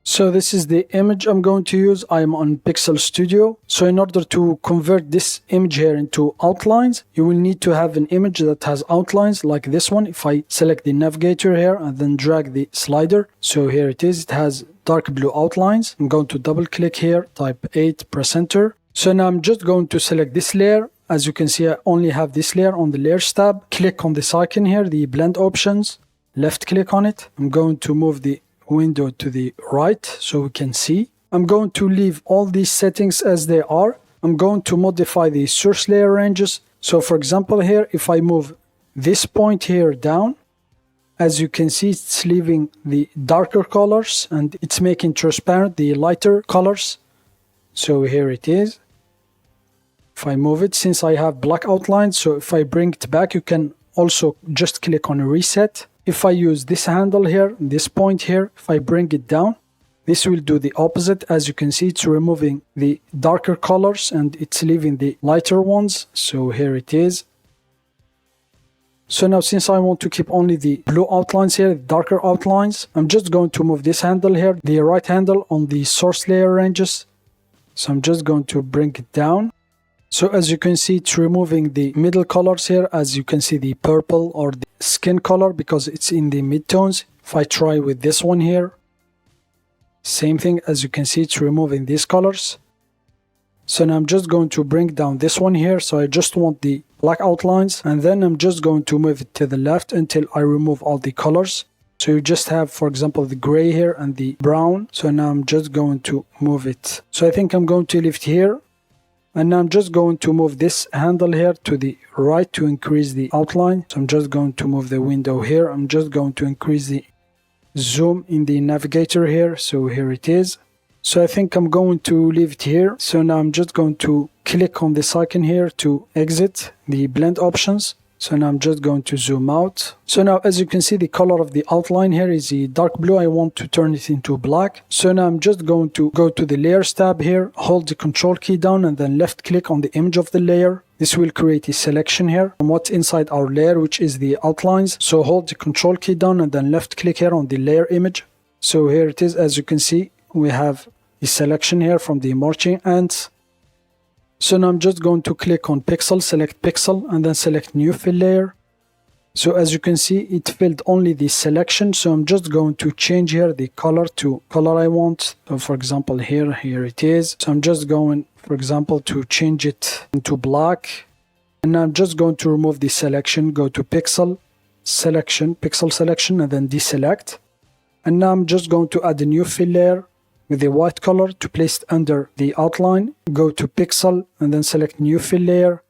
So this is the image I'm going to use. I'm on Pixel Studio. So in order to convert this image here into outlines, you will need to have an image that has outlines like this one. If I select the navigator here and then drag the slider, so here it is. It has dark blue outlines. I'm going to double click here, type 8, press enter. So now I'm just going to select this layer. As you can see, I only have this layer on the layers tab. Click on this icon here, the blend options, left click on it. I'm going to move the window to the right so we can see. I'm going to leave all these settings as they are. I'm going to modify the source layer ranges. So for example here, if I move this point here down, as you can see, it's leaving the darker colors and it's making transparent the lighter colors. So here it is. If I move it, since I have black outlines, so if I bring it back, you can also just click on reset. If I use this handle here, this point here, if I bring it down, this will do the opposite. As you can see, it's removing the darker colors and it's leaving the lighter ones. So here it is. So now since I want to keep only the blue outlines here, the darker outlines, I'm just going to move this handle here, the right handle on the source layer ranges. So I'm just going to bring it down. So as you can see, it's removing the middle colors here. As you can see, the purple or the skin color because it's in the midtones. If I try with this one here, same thing. As you can see, it's removing these colors. So now I'm just going to bring down this one here. So I just want the black outlines and then I'm just going to move it to the left until I remove all the colors. So you just have, for example, the gray here and the brown. So now I'm just going to move it. So I think I'm going to leave it here. And now I'm just going to move this handle here to the right to increase the outline. So I'm just going to move the window here. I'm just going to increase the zoom in the navigator here. So here it is. So I think I'm going to leave it here. So now I'm just going to click on this icon here to exit the blend options. So now I'm just going to zoom out. So now as you can see, the color of the outline here is the dark blue. I want to turn it into black. So now I'm just going to go to the layers tab here, hold the control key down and then left click on the image of the layer. This will create a selection here from what's inside our layer, which is the outlines. So hold the control key down and then left click here on the layer image. So here it is. As you can see, we have a selection here from the marching ants. So now I'm just going to click on pixel, select pixel and then select new fill layer. So as you can see, it filled only the selection. So I'm just going to change here the color to color I want. So for example, here it is. So I'm just going, for example, to change it into black. And now I'm just going to remove the selection, go to pixel, selection, pixel selection and then deselect. And now I'm just going to add a new fill layer with the white color to place it under the outline. Go to pixel and then select new fill layer.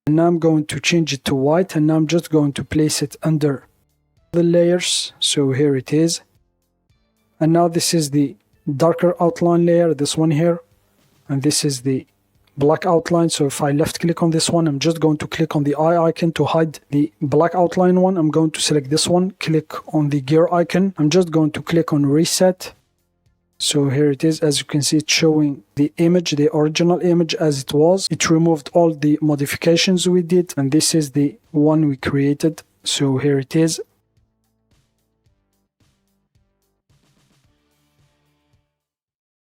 And now I'm going to change it to white and now I'm just going to place it under the layers. So here it is. And now this is the darker outline layer, this one here. And this is the black outline. So if I left click on this one, I'm just going to click on the eye icon to hide the black outline one. I'm going to select this one, click on the gear icon. I'm just going to click on reset. So here it is. As you can see, it's showing the image, the original image as it was. It removed all the modifications we did and this is the one we created. So here it is.